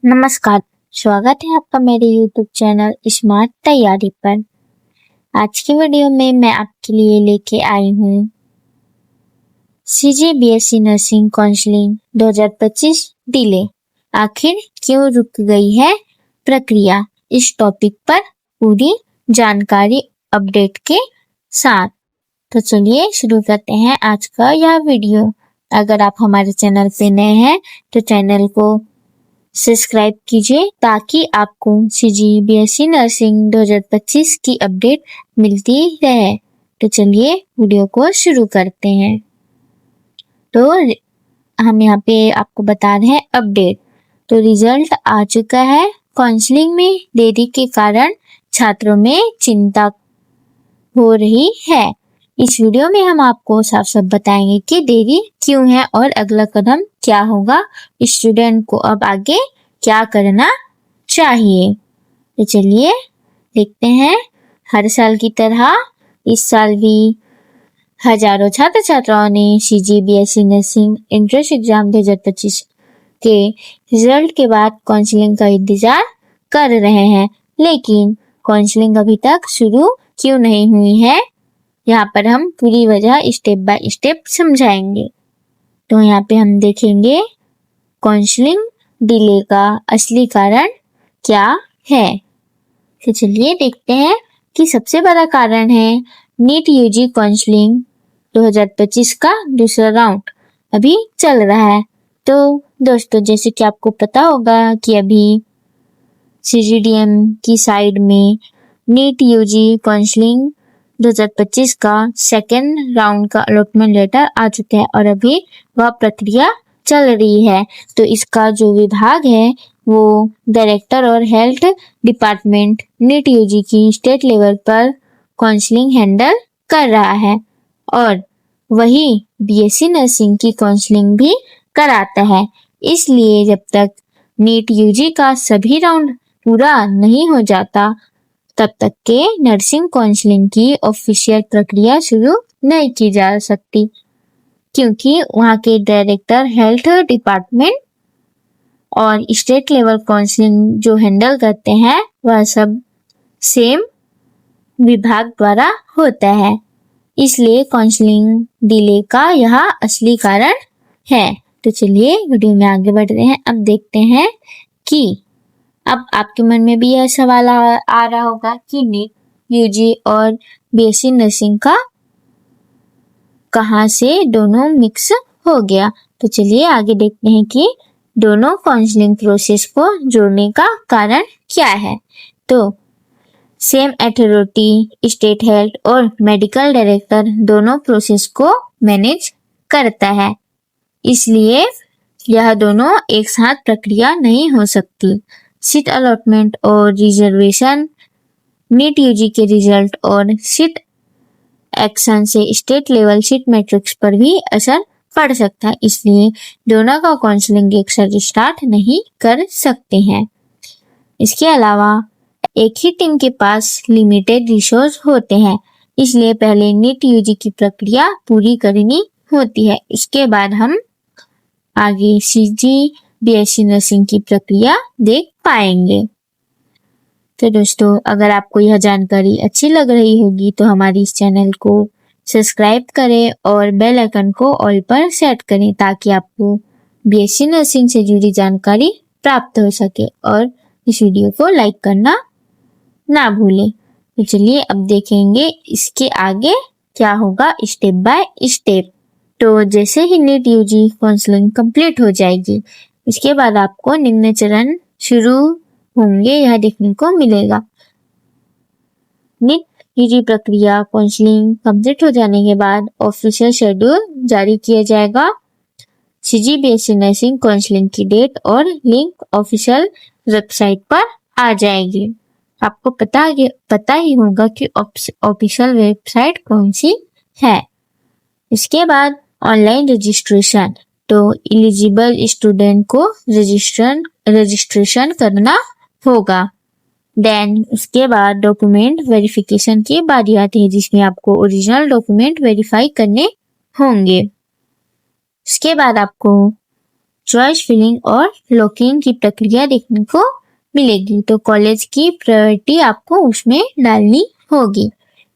नमस्कार, स्वागत है आपका मेरे YouTube चैनल स्मार्ट तैयारी पर। आज की वीडियो में मैं आपके लिए लेके आई हूँ CGBSE नर्सिंग काउंसलिंग 2025 डिले, आखिर क्यों रुक गई है प्रक्रिया, इस टॉपिक पर पूरी जानकारी अपडेट के साथ। तो चलिए शुरू करते हैं आज का यह वीडियो। अगर आप हमारे चैनल पे नए हैं तो चैनल को सब्सक्राइब कीजिए ताकि आपको CGBSE नर्सिंग 2025 की अपडेट मिलती रहे। तो चलिए वीडियो को शुरू करते हैं। तो हम यहाँ पे आपको बता रहे हैं अपडेट। तो रिजल्ट आ चुका है। काउंसलिंग में देरी के कारण छात्रों में चिंता हो रही है। इस वीडियो में हम आपको साफ साफ बताएंगे कि देरी क्यों है और अगला कदम क्या होगा, स्टूडेंट को अब आगे क्या करना चाहिए। तो चलिए देखते हैं। हर साल की तरह इस साल भी हजारों छात्र छात्राओं ने CGBSE नर्सिंग एंट्रेंस एग्जाम 2025 के रिजल्ट के बाद काउंसलिंग का इंतजार कर रहे हैं, लेकिन काउंसलिंग अभी तक शुरू क्यों नहीं हुई है, यहाँ पर हम पूरी वजह स्टेप बाय स्टेप समझाएंगे। तो यहाँ पे हम देखेंगे काउंसलिंग डिले का असली कारण क्या है। तो चलिए देखते हैं कि सबसे बड़ा कारण है नीट UG काउंसलिंग 2025 का दूसरा राउंड अभी चल रहा है। तो दोस्तों, जैसे कि आपको पता होगा कि अभी CGDM की साइड में नीट UG काउंसलिंग 2025 का सेकेंड राउंड का अलॉटमेंट लेटर आ चुका है और अभी वह प्रक्रिया चल रही है। तो इसका जो विभाग है वो डायरेक्टर और हेल्थ डिपार्टमेंट नीट UG की स्टेट लेवल पर काउंसलिंग हैंडल कर रहा है और वही BSc नर्सिंग की काउंसलिंग भी कराता है। इसलिए जब तक नीट UG का सभी राउंड पूरा नहीं हो जाता तब तक के नर्सिंग काउंसलिंग की ऑफिशियल प्रक्रिया शुरू नहीं की जा सकती, क्योंकि वहाँ के डायरेक्टर हेल्थ डिपार्टमेंट और स्टेट लेवल काउंसलिंग जो हैंडल करते हैं वह सब सेम विभाग द्वारा होता है। इसलिए काउंसलिंग डिले का यह असली कारण है। तो चलिए वीडियो में आगे बढ़ रहे हैं। अब देखते हैं कि अब आपके मन में भी यह सवाल आ रहा होगा कि नीट UG और BSc नर्सिंग का कहाँ से दोनों मिक्स हो गया। तो चलिए आगे देखते हैं कि दोनों काउंसलिंग प्रोसेस को जोड़ने का कारण क्या है। तो सेम अथॉरिटी, स्टेट हेल्थ और मेडिकल डायरेक्टर दोनों प्रोसेस को मैनेज करता है, इसलिए यह दोनों एक साथ प्रक्रिया नहीं हो सकती। सीट अलॉटमेंट और रिजर्वेशन, नीट UG के रिजल्ट और सीट एक्शन से स्टेट लेवल सीट मैट्रिक्स पर भी असर पड़ सकता है, इसलिए दोनों का काउंसलिंग एक साथ स्टार्ट नहीं कर सकते हैं। इसके अलावा एक ही टीम के पास लिमिटेड रिसोर्स होते हैं, इसलिए पहले नीट UG की प्रक्रिया पूरी करनी होती है। इसके बाद हम आगे CGBSE नर्सिंग की प्रक्रिया देख पाएंगे। तो दोस्तों, अगर आपको यह जानकारी अच्छी लग रही होगी तो हमारी इस चैनल को सब्सक्राइब करें और बेल आइकन को ऑल पर सेट करें ताकि आपको BSc नर्सिंग से जुड़ी जानकारी प्राप्त हो सके, और इस वीडियो को लाइक करना ना भूलें। तो चलिए अब देखेंगे इसके आगे क्या होगा स्टेप बाय स्टेप। तो जैसे ही नीट UG काउंसलिंग कंप्लीट हो जाएगी, इसके बाद आपको निम्न चरण शुरू होंगे यह देखने को मिलेगा। नीट UG प्रक्रिया काउंसलिंग कंप्लीट हो जाने के बाद ऑफिशियल शेड्यूल जारी किया जाएगा। CGBSE नर्सिंग काउंसलिंग की डेट और लिंक ऑफिशियल वेबसाइट पर आ जाएगी। आपको पता ही होगा कि ऑफिशियल वेबसाइट कौन सी है। इसके बाद ऑनलाइन रजिस्ट्रेशन, तो एलिजिबल स्टूडेंट को रजिस्ट्रेशन करना होगा। देन उसके बाद डॉक्यूमेंट वेरिफिकेशन की बारी आती है, जिसमें आपको ओरिजिनल डॉक्यूमेंट वेरीफाई करने होंगे। इसके बाद आपको चॉइस फिलिंग और लॉकिंग की प्रक्रिया देखने को मिलेगी। तो कॉलेज की प्रायोरिटी आपको उसमें डालनी होगी।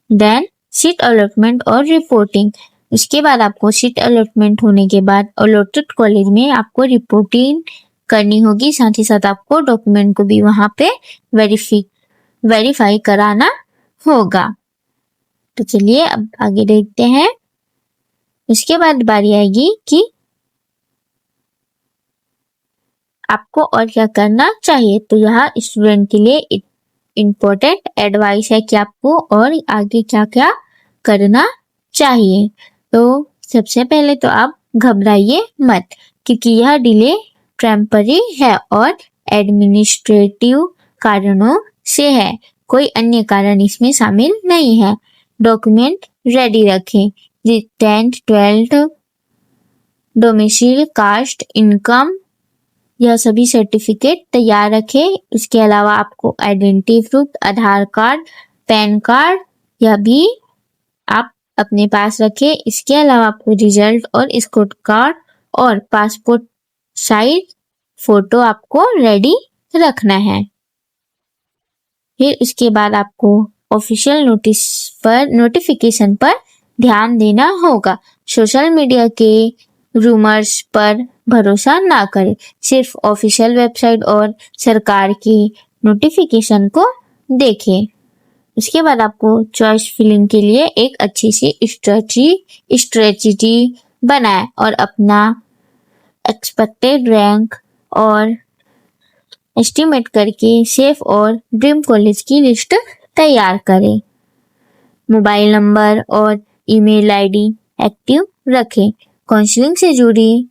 देन सीट अलॉटमेंट और रिपोर्टिंग। उसके बाद आपको सीट अलॉटमेंट होने के बाद अलॉटेड कॉलेज में आपको रिपोर्टिंग करनी होगी। साथ ही साथ आपको डॉक्यूमेंट को भी वहां पे वेरीफाई कराना होगा। तो चलिए अब आगे देखते हैं। इसके बाद बारी आएगी कि आपको और क्या करना चाहिए। तो यहाँ स्टूडेंट के लिए इम्पोर्टेंट एडवाइस है कि आपको और आगे क्या क्या करना चाहिए। तो सबसे पहले तो आप घबराइए मत, क्योंकि यह डिले टेम्पररी है और एडमिनिस्ट्रेटिव कारणों से है, कोई अन्य कारण इसमें शामिल नहीं है। डॉक्यूमेंट रेडी रखें। 10th 12th domicile, cast, income, यह सभी सर्टिफिकेट तैयार रखें। उसके अलावा आपको आइडेंटिटी प्रूफ, आधार कार्ड, पैन कार्ड, यह भी आप अपने पास रखें। इसके अलावा आपको रिजल्ट और स्कोर कार्ड और पासपोर्ट साइज फोटो आपको रेडी रखना है। फिर इसके बाद आपको ऑफिशियल नोटिफिकेशन पर ध्यान देना होगा। सोशल मीडिया के रूमर्स पर भरोसा ना करें, सिर्फ ऑफिशियल वेबसाइट और सरकार की नोटिफिकेशन को देखें। उसके बाद आपको चॉइस फिलिंग के लिए एक अच्छी सी स्ट्रेटजी बनाएं और अपना एक्सपेक्टेड रैंक और एस्टिमेट करके सेफ और ड्रीम कॉलेज की लिस्ट तैयार करें। मोबाइल नंबर और ईमेल आईडी एक्टिव रखें। काउंसलिंग से जुड़ी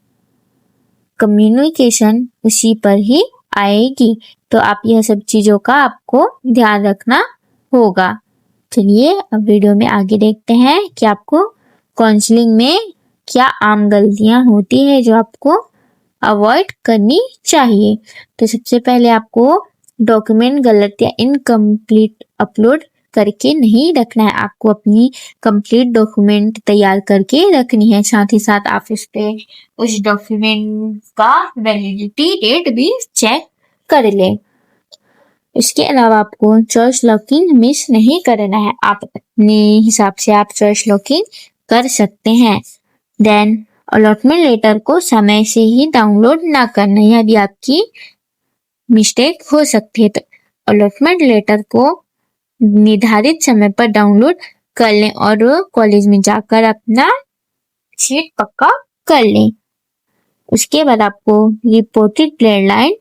कम्युनिकेशन उसी पर ही आएगी। तो आप यह सब चीजों का आपको ध्यान रखना होगा। चलिए अब वीडियो में आगे देखते हैं कि आपको काउंसलिंग में क्या आम गलतियां होती है जो आपको अवॉइड करनी चाहिए। तो सबसे पहले आपको डॉक्यूमेंट गलत या इनकम्प्लीट अपलोड करके नहीं रखना है। आपको अपनी कंप्लीट डॉक्यूमेंट तैयार करके रखनी है। साथ ही साथ आप इस पे उस डॉक्यूमेंट का वैलिडिटी डेट भी चेक कर ले। इसके अलावा आपको चॉइस लॉकिंग मिस नहीं करना है। आप अपने हिसाब से आप चॉइस लॉकिंग कर सकते हैं। देन अलॉटमेंट लेटर को समय से ही डाउनलोड ना करना, यह भी आपकी मिस्टेक हो सकती है। तो अलॉटमेंट लेटर को निर्धारित समय पर डाउनलोड कर लें और कॉलेज में जाकर अपना सीट पक्का कर लें। उसके बाद आपको रिपोर्टेड डेडलाइन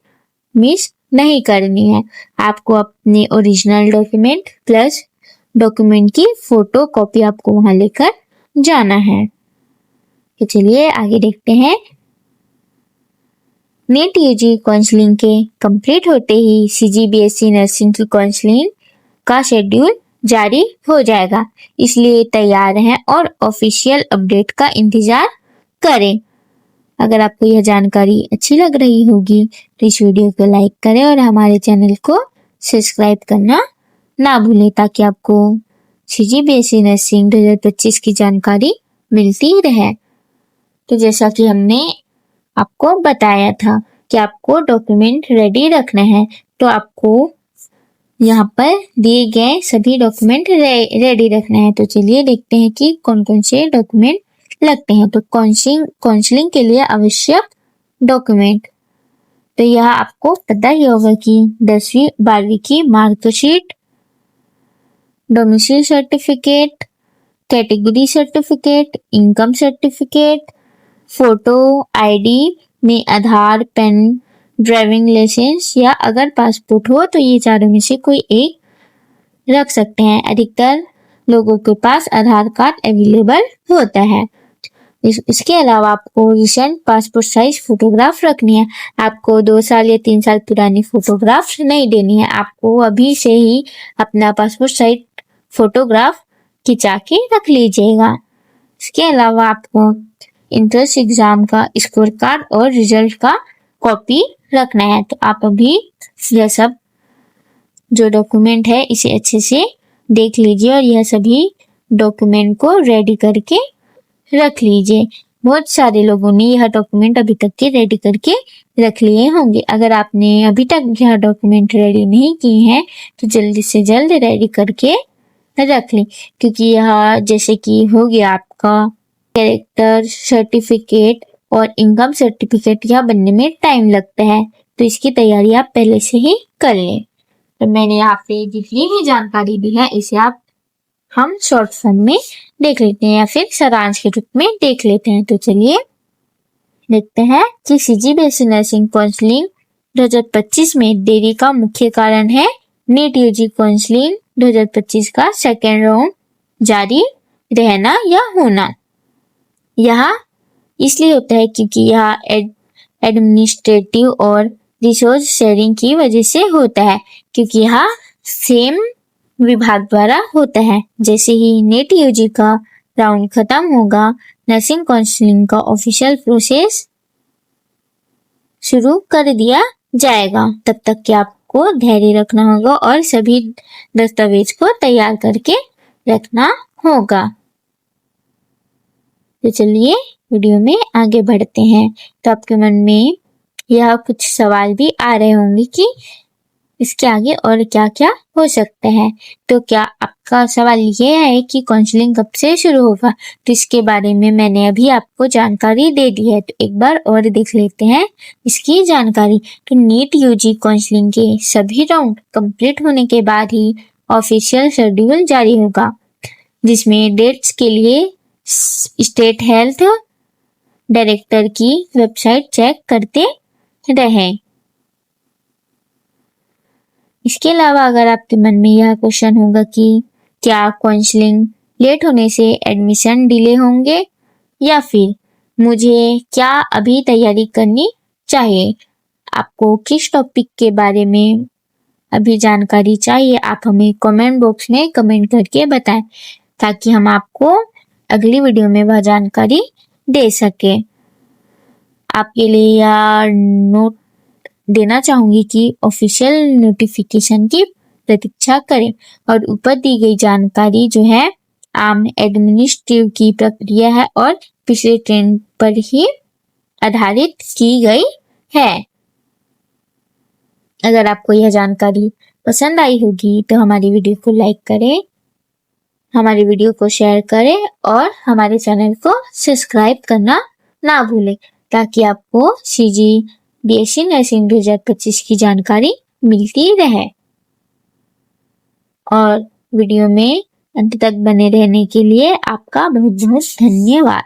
मिस नहीं करनी है। आपको अपने ओरिजिनल डॉक्यूमेंट प्लस डॉक्यूमेंट की फोटो कॉपी आपको वहां लेकर जाना है। तो चलिए आगे देखते हैं। नीट यूजी काउंसलिंग के कंप्लीट होते ही CGBSE नर्सिंग की काउंसलिंग का शेड्यूल जारी हो जाएगा, इसलिए तैयार रहें और ऑफिशियल अपडेट का इंतजार करें। अगर आपको यह जानकारी अच्छी लग रही होगी तो इस वीडियो को लाइक करें और हमारे चैनल को सब्सक्राइब करना ना भूलें, ताकि आपको CGBSE नर्सिंग 2025 की जानकारी मिलती रहे। तो जैसा कि हमने आपको बताया था कि आपको डॉक्यूमेंट रेडी रखना है, तो आपको यहाँ पर दिए गए सभी डॉक्यूमेंट रेडी रखना है। तो चलिए देखते हैं कि कौन कौन से डॉक्यूमेंट लगते हैं। तो काउंसलिंग के लिए आवश्यक डॉक्यूमेंट, तो यह आपको पता ही होगा कि 10वीं 12वीं की marksheet, domicile certificate, category certificate, income certificate, photo, ID में आधार, पेन, ड्राइविंग लाइसेंस या अगर पासपोर्ट हो तो ये चारों में से कोई एक रख सकते हैं। अधिकतर लोगों के पास आधार कार्ड अवेलेबल होता है। इसके अलावा आपको रिसेंट पासपोर्ट साइज फोटोग्राफ रखनी है। आपको 2 साल या 3 साल पुरानी फोटोग्राफ नहीं देनी है। आपको अभी से ही अपना पासपोर्ट साइज फोटोग्राफ खिंचा के रख लीजिएगा। इसके अलावा आपको इंट्रेंस एग्जाम का स्कोर कार्ड और रिजल्ट का कॉपी रखना है। तो आप अभी यह सब जो डॉक्यूमेंट है इसे अच्छे से देख लीजिए और यह सभी डॉक्यूमेंट को रेडी करके रख लीजिए। बहुत सारे लोगों ने यह डॉक्यूमेंट अभी तक के रेडी करके रख लिए होंगे। अगर आपने अभी तक यह डॉक्यूमेंट रेडी नहीं किए हैं तो जल्दी से जल्द रेडी करके रख लें, क्योंकि यह जैसे कि हो गया आपका कैरेक्टर सर्टिफिकेट और इनकम सर्टिफिकेट, यह बनने में टाइम लगता है, तो इसकी तैयारी आप पहले से ही कर लें। तो मैंने यहाँ पे जितनी भी जानकारी दी है इसे आप हम शॉर्ट फॉर्म में देख लेते हैं या फिर सारांश के रूप में देख लेते हैं। तो चलिए देखते हैं कि सीजीबीएसई नर्सिंग काउंसलिंग 2025 में देरी का मुख्य कारण है नीट यूजी काउंसलिंग 2025 का सेकेंड राउंड जारी रहना या होना। यह इसलिए होता है क्योंकि यह एडमिनिस्ट्रेटिव और रिसोर्स शेयरिंग की वजह से होता है, क्योंकि यह सेम विभाग द्वारा होता है। जैसे ही नीट यूजी का राउंड खत्म होगा, नर्सिंग काउंसलिंग का ऑफिशियल प्रोसेस शुरू कर दिया जाएगा। तब तक कि आपको धैर्य रखना होगा और सभी दस्तावेज को तैयार करके रखना होगा। तो चलिए वीडियो में आगे बढ़ते हैं। तो आपके मन में यह कुछ सवाल भी आ रहे होंगे कि इसके आगे और क्या क्या हो सकता है। तो क्या आपका सवाल ये है कि काउंसलिंग कब से शुरू होगा? तो इसके बारे में मैंने अभी आपको जानकारी दे दी है, तो एक बार और देख लेते हैं इसकी जानकारी। तो नीट यूजी काउंसलिंग के सभी राउंड कंप्लीट होने के बाद ही ऑफिशियल शेड्यूल जारी होगा, जिसमें डेट्स के लिए स्टेट हेल्थ डायरेक्टर की वेबसाइट चेक करते रहें। इसके अलावा अगर आपके मन में यह क्वेश्चन होगा कि क्या काउंसलिंग लेट होने से एडमिशन डिले होंगे या फिर मुझे क्या अभी तैयारी करनी चाहिए, आपको किस टॉपिक के बारे में अभी जानकारी चाहिए, आप हमें कमेंट बॉक्स में कमेंट करके बताएं, ताकि हम आपको अगली वीडियो में वह जानकारी दे सके। आपके लिए यह नोट देना चाहूंगी कि ऑफिशियल नोटिफिकेशन की प्रतीक्षा करें और ऊपर दी गई जानकारी जो है आम एडमिनिस्ट्रेटिव की प्रक्रिया है और पिछले ट्रेंड पर ही आधारित की गई है। अगर आपको यह जानकारी पसंद आई होगी तो हमारी वीडियो को लाइक करें, हमारी वीडियो को शेयर करें और हमारे चैनल को सब्सक्राइब करना ना भूलें, ताकि आपको सीजीबीएसई नर्सिंग 2025 की जानकारी मिलती रहे। और वीडियो में अंत तक बने रहने के लिए आपका बहुत बहुत धन्यवाद।